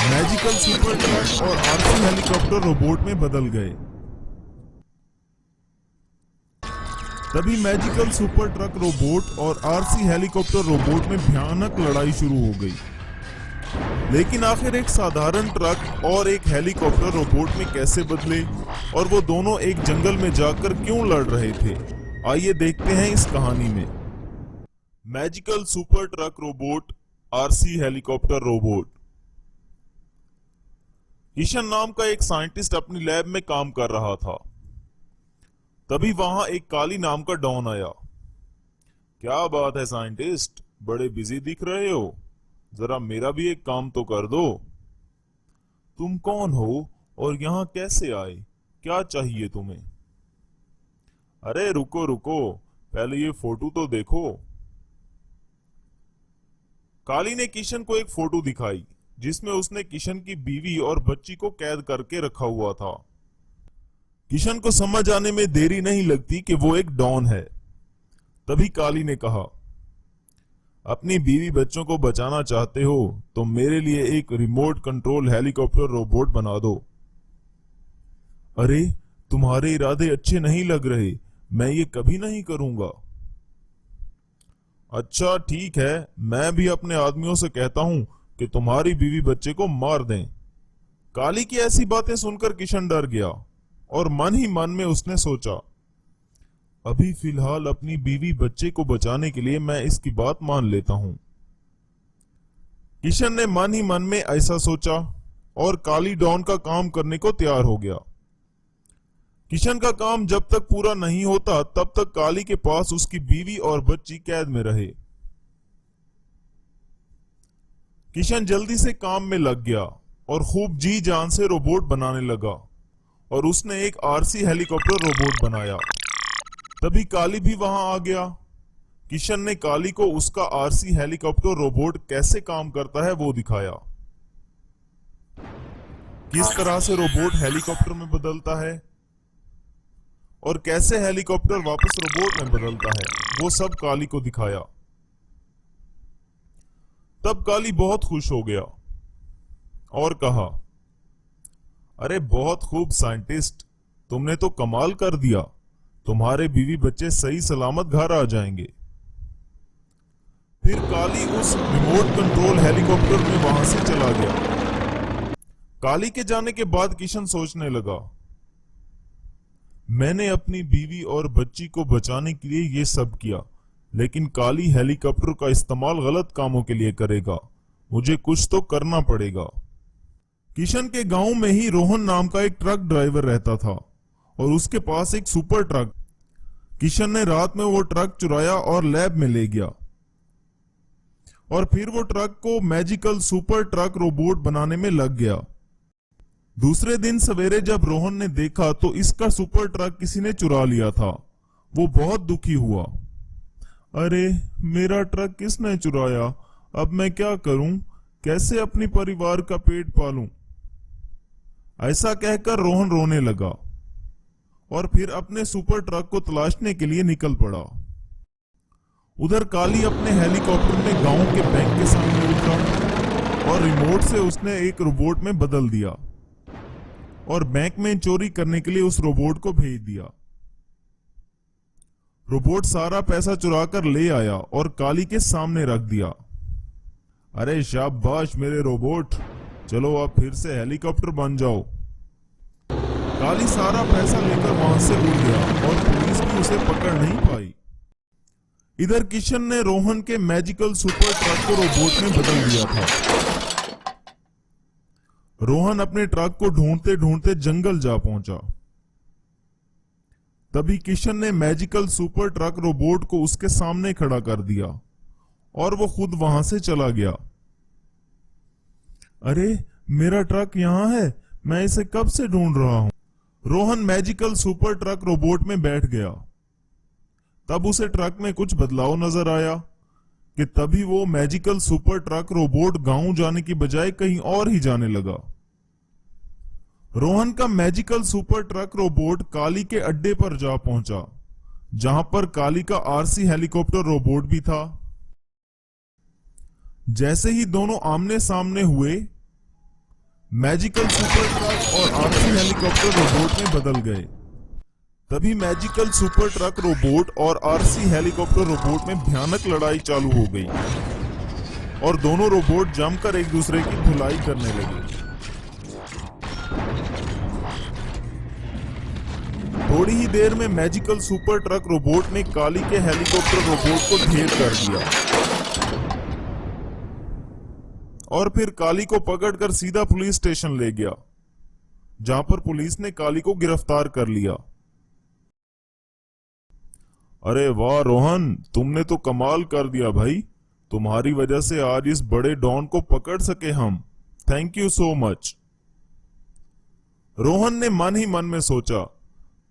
Magical super truck और RC helicopter robot में बदल गए। तभी मैजिकल सुपर ट्रक रोबोट और आरसी हेलीकॉप्टर रोबोट में भयानक लड़ाई शुरू हो गई। लेकिन आखिर एक साधारण ट्रक और एक हेलीकॉप्टर रोबोट में कैसे बदले और वो दोनों एक जंगल में जाकर क्यों लड़ रहे थे, आइए देखते हैं इस कहानी में। Magical super truck robot, RC helicopter robot. Kishan नाम का एक साइंटिस्ट अपनी लैब में काम कर रहा था। तभी वहां एक काली नाम का डॉन आया। क्या बात है साइंटिस्ट, बड़े बिजी दिख रहे हो, जरा मेरा भी एक काम तो कर दो। तुम कौन हो और यहाँ कैसे आए, क्या चाहिए तुम्हें? अरे रुको रुको, पहले ये फोटो तो देखो। काली ने किशन को एक फोटो दिखाई जिसमें उसने किशन की बीवी और बच्ची को कैद करके रखा हुआ था। किशन को समझ आने में देरी नहीं लगती कि वो एक डॉन है। तभी काली ने कहा, अपनी बीवी बच्चों को बचाना चाहते हो तो मेरे लिए एक रिमोट कंट्रोल हेलीकॉप्टर रोबोट बना दो। अरे तुम्हारे इरादे अच्छे नहीं लग रहे, मैं ये कभी नहीं करूंगा। अच्छा ठीक है, मैं भी अपने आदमियों से कहता हूं कि तुम्हारी बीवी बच्चे को मार दें। काली की ऐसी बातें सुनकर किशन डर गया और मन ही मन में उसने सोचा, अभी फिलहाल अपनी बीवी बच्चे को बचाने के लिए मैं इसकी बात मान लेता हूं। किशन ने मन ही मन में ऐसा सोचा और काली डॉन का काम करने को तैयार हो गया। किशन का काम जब तक पूरा नहीं होता तब तक काली के पास उसकी बीवी और बच्ची कैद में रहे। किशन जल्दी से काम में लग गया और खूब जी जान से रोबोट बनाने लगा और उसने एक आरसी हेलीकॉप्टर रोबोट बनाया। तभी काली भी वहां आ गया। किशन ने काली को उसका आरसी हेलीकॉप्टर रोबोट कैसे काम करता है वो दिखाया। किस तरह से रोबोट हेलीकॉप्टर में बदलता है और कैसे हेलीकॉप्टर वापस रोबोट में बदलता है, वो सब काली को दिखाया। तब काली बहुत खुश हो गया और कहा, अरे बहुत खूब साइंटिस्ट, तुमने तो कमाल कर दिया, तुम्हारे बीवी बच्चे सही सलामत घर आ जाएंगे। फिर काली उस रिमोट कंट्रोल हेलीकॉप्टर में वहां से चला गया। काली के जाने के बाद किशन सोचने लगा, मैंने अपनी बीवी और बच्ची को बचाने के लिए ये सब किया, लेकिन काली हेलीकॉप्टर का इस्तेमाल गलत कामों के लिए करेगा, मुझे कुछ तो करना पड़ेगा। किशन के गांव में ही रोहन नाम का एक ट्रक ड्राइवर रहता था और उसके पास एक सुपर ट्रक। किशन ने रात में वो ट्रक चुराया और लैब में ले गया और फिर वो ट्रक को मैजिकल सुपर ट्रक रोबोट बनाने में लग गया। दूसरे दिन सवेरे जब रोहन ने देखा तो इसका सुपर ट्रक किसी ने चुरा लिया था। वो बहुत दुखी हुआ। अरे मेरा ट्रक किसने चुराया, अब मैं क्या करूं, कैसे अपनी परिवार का पेट पालूं। ऐसा कहकर रोहन रोने लगा और फिर अपने सुपर ट्रक को तलाशने के लिए निकल पड़ा। उधर काली अपने हेलीकॉप्टर में गांव के बैंक के सामने उतरा और रिमोट से उसने एक रोबोट में बदल दिया और बैंक में चोरी करने के लिए उस रोबोट को भेज दिया। रोबोट सारा पैसा चुराकर ले आया और काली के सामने रख दिया। अरे शाबाश मेरे रोबोट, चलो अब फिर से हेलीकॉप्टर बन जाओ। काली सारा पैसा लेकर वहां से उड़ गया और पुलिस भी उसे पकड़ नहीं पाई। इधर किशन ने रोहन के मैजिकल सुपर ट्रक को रोबोट में बदल दिया था। रोहन अपने ट्रक को ढूंढते ढूंढते जंगल जा पहुंचा। तभी किशन ने मैजिकल सुपर ट्रक रोबोट को उसके सामने खड़ा कर दिया और वो खुद वहां से चला गया। अरे मेरा ट्रक यहां है, मैं इसे कब से ढूंढ रहा हूं। Rohan magical super truck robot में बैठ गया। तब उसे ट्रक में कुछ बदलाव नजर आया कि तभी वो मैजिकल सुपर ट्रक रोबोट गांव जाने की बजाय कहीं और ही जाने लगा। रोहन का मैजिकल सुपर ट्रक रोबोट काली के अड्डे पर जा पहुंचा, जहां पर काली का आरसी हेलीकॉप्टर रोबोट भी था। जैसे ही दोनों आमने सामने हुए मैजिकल सुपर ट्रक और आरसी हेलीकॉप्टर रोबोट में बदल गए। तभी मैजिकल सुपर ट्रक रोबोट और आरसी हेलीकॉप्टर रोबोट में भयानक लड़ाई चालू हो गई और दोनों रोबोट जमकर एक दूसरे की धुलाई करने लगे। थोड़ी ही देर में मैजिकल सुपर ट्रक रोबोट ने काली के हेलीकॉप्टर रोबोट को ढेर कर दिया और फिर काली को पकड़कर सीधा पुलिस स्टेशन ले गया, जहां पर पुलिस ने काली को गिरफ्तार कर लिया। अरे वाह रोहन, तुमने तो कमाल कर दिया भाई। तुम्हारी वजह से आज इस बड़े डॉन को पकड़ सके हम। Thank you so much. Rohan ने मन ही मन में सोचा,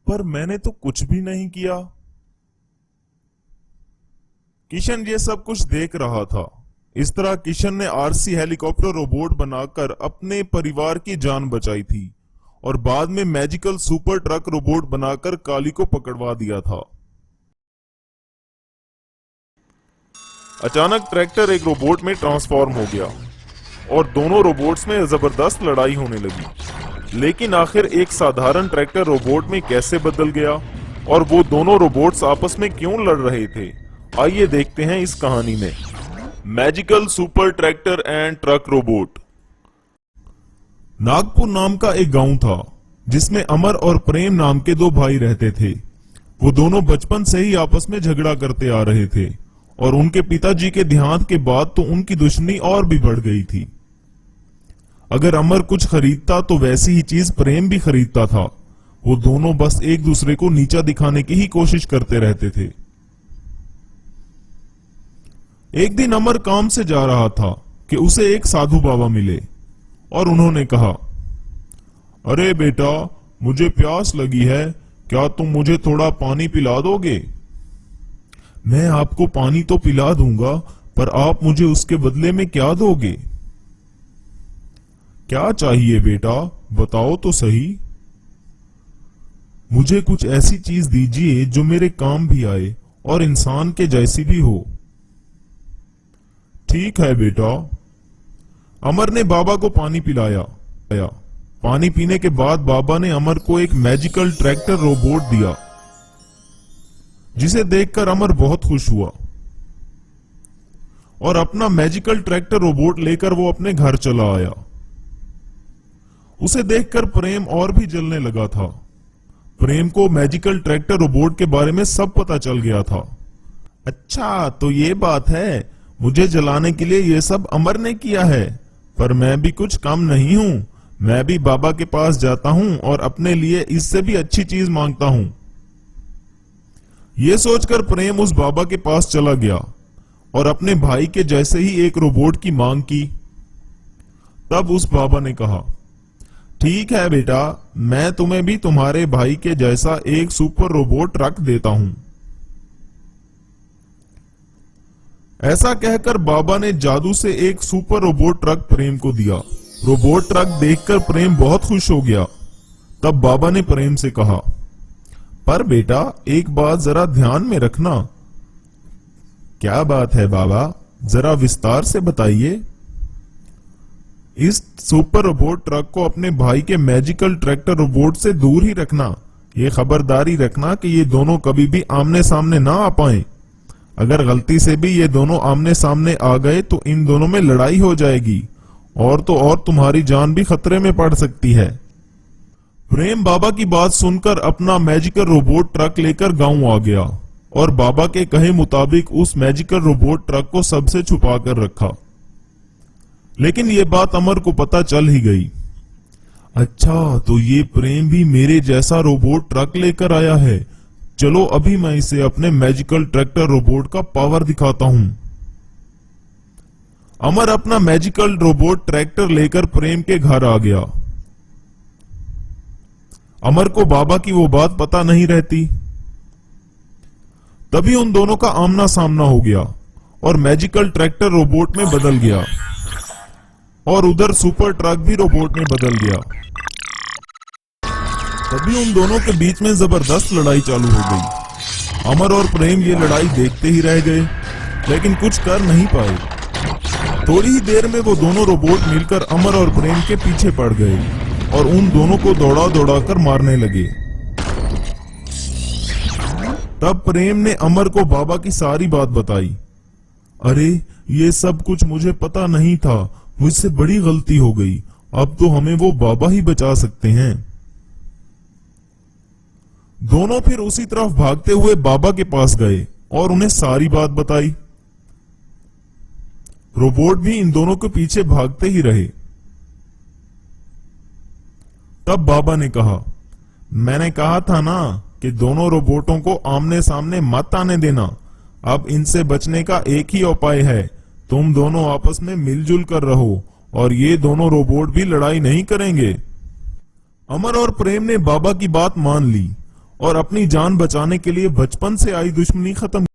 पर मैंने तो कुछ भी नहीं किया। किशन ये सब कुछ देख रहा था। इस तरह किशन ने आरसी हेलीकॉप्टर रोबोट बनाकर अपने परिवार की जान बचाई थी और बाद में मैजिकल सुपर ट्रक रोबोट बनाकर काली को पकड़वा दिया था। अचानक ट्रैक्टर एक रोबोट में ट्रांसफॉर्म हो गया और दोनों रोबोट्स में जबरदस्त लड़ाई होने लगी। लेकिन आखिर एक साधारण ट्रैक्टर रोबोट में कैसे बदल गया और वो दोनों रोबोट्स आपस में क्यों लड़ रहे थे, आइए देखते हैं इस कहानी में। Magical super tractor and truck robot. Nagpur नाम का एक गांव था जिसमें अमर और प्रेम नाम के दो भाई रहते थे। वो दोनों बचपन से ही आपस में झगड़ा करते आ रहे थे और उनके पिताजी के देहांत के बाद तो उनकी दुश्मनी और भी बढ़ गई थी। अगर अमर कुछ खरीदता तो वैसी ही चीज प्रेम भी खरीदता था। वो दोनों बस एक दूसरे को नीचा दिखाने की ही कोशिश करते रहते थे। एक दिन अमर काम से जा रहा था कि उसे एक साधु बाबा मिले और उन्होंने कहा, अरे बेटा, मुझे प्यास लगी है, क्या तुम मुझे थोड़ा पानी पिला दोगे? मैं आपको पानी तो पिला दूंगा, पर आप मुझे उसके बदले में क्या दोगे? क्या चाहिए बेटा, बताओ तो सही। मुझे कुछ ऐसी चीज दीजिए जो मेरे काम भी आए और इंसान के जैसी भी हो। ठीक है बेटा। अमर ने बाबा को पानी पिलाया। पानी पीने के बाद बाबा ने अमर को एक मैजिकल ट्रैक्टर रोबोट दिया, जिसे देखकर अमर बहुत खुश हुआ और अपना मैजिकल ट्रैक्टर रोबोट लेकर वो अपने घर चला आया। उसे देखकर प्रेम और भी जलने लगा था। प्रेम को मैजिकल ट्रैक्टर रोबोट के बारे में सब पता चल गया था। अच्छा, तो ये बात है, मुझे जलाने के लिए ये सब अमर ने किया है, पर मैं भी कुछ कम नहीं हूं। मैं भी बाबा के पास जाता हूं और अपने लिए इससे भी अच्छी चीज मांगता हूं। ये सोचकर प्रेम उस बाबा के पास चला गया और अपने भाई के जैसे ही एक रोबोट की मांग की। तब उस बाबा ने कहा, ठीक है बेटा, मैं तुम्हें भी तुम्हारे भाई के जैसा एक सुपर रोबोट ट्रक देता हूं। ऐसा कहकर बाबा ने जादू से एक सुपर रोबोट ट्रक प्रेम को दिया। रोबोट ट्रक देखकर प्रेम बहुत खुश हो गया। तब बाबा ने प्रेम से कहा, पर बेटा, एक बात जरा ध्यान में रखना। क्या बात है बाबा, जरा विस्तार से बताइए। इस सुपर रोबोट ट्रक को अपने भाई के मैजिकल ट्रैक्टर रोबोट से दूर ही रखना। ये खबरदारी रखना कि ये दोनों कभी भी आमने सामने ना आ पाएं। अगर गलती से भी ये दोनों आमने सामने आ गए तो इन दोनों में लड़ाई हो जाएगी और तो और तुम्हारी जान भी खतरे में पड़ सकती है। प्रेम बाबा की बात सुनकर अपना मैजिकल रोबोट ट्रक लेकर गांव आ गया और बाबा के कहे मुताबिक उस मैजिकल रोबोट ट्रक को सबसे छुपा कर रखा। लेकिन ये बात अमर को पता चल ही गई। अच्छा, तो ये प्रेम भी मेरे जैसा रोबोट ट्रक लेकर आया है। चलो अभी मैं इसे अपने मैजिकल ट्रैक्टर रोबोट का पावर दिखाता हूं। अमर अपना मैजिकल रोबोट ट्रैक्टर लेकर प्रेम के घर आ गया। अमर को बाबा की वो बात पता नहीं रहती। तभी उन दोनों का आमना सामना हो गया और मैजिकल ट्रैक्टर रोबोट में बदल गया और उधर सुपर ट्रक भी रोबोट में बदल गया। तभी उन दोनों के बीच में जबरदस्त लड़ाई चालू हो गई। अमर और प्रेम ये लड़ाई देखते ही रह गए, लेकिन कुछ कर नहीं पाए। थोड़ी ही देर में वो दोनों रोबोट मिलकर अमर और प्रेम के पीछे पड़ गए और उन दोनों को दौड़ा दौड़ा कर मारने लगे। तब प्रेम ने अमर को बाबा की सारी बात बताई। अरे ये सब कुछ मुझे पता नहीं था, मुझसे बड़ी गलती हो गई, अब तो हमें वो बाबा ही बचा सकते हैं। दोनों फिर उसी तरफ भागते हुए बाबा के पास गए और उन्हें सारी बात बताई। रोबोट भी इन दोनों के पीछे भागते ही रहे। तब बाबा ने कहा, मैंने कहा था ना कि दोनों रोबोटों को आमने सामने मत आने देना। अब इनसे बचने का एक ही उपाय है, तुम दोनों आपस में मिलजुल कर रहो और ये दोनों रोबोट भी लड़ाई नहीं करेंगे। अमर और प्रेम ने बाबा की बात मान ली और अपनी जान बचाने के लिए बचपन से आई दुश्मनी खत्म